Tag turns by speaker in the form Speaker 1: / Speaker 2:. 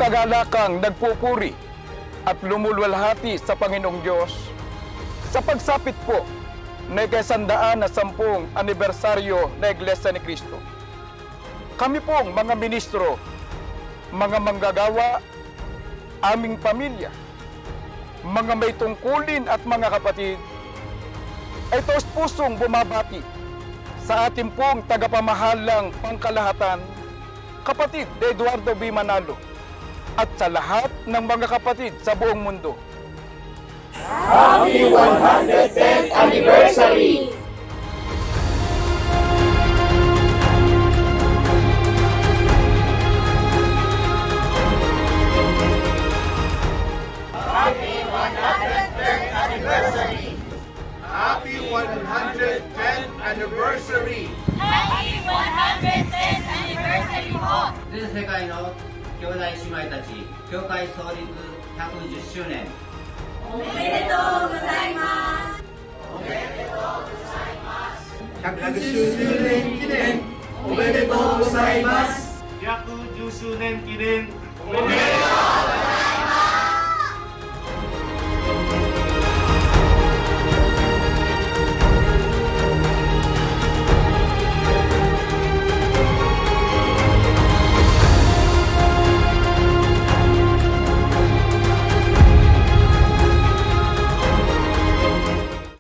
Speaker 1: kagalakang nagpupuri at lumulwalhati sa Panginoong Diyos sa pagsapit po na ika-110 anibersaryo na Iglesia ni Cristo. Kami pong mga ministro, mga manggagawa, aming pamilya, mga may tungkulin at mga kapatid, ay taos pusong bumabati sa ating pong tagapamahalang pangkalahatan, kapatid Eduardo B. Manalo, at sa lahat ng mga kapatid sa buong mundo.
Speaker 2: Happy 110th Anniversary!
Speaker 3: Happy 110th Anniversary! Happy 110th Anniversary!
Speaker 4: Happy 110th Anniversary も
Speaker 5: 全世界の兄弟姉妹たち、教会創立110周年
Speaker 4: おめでとうございます。
Speaker 3: おめでとうございます。
Speaker 2: 110周年記念おめでとうございます。
Speaker 6: 110周年記念
Speaker 3: おめでとうございます。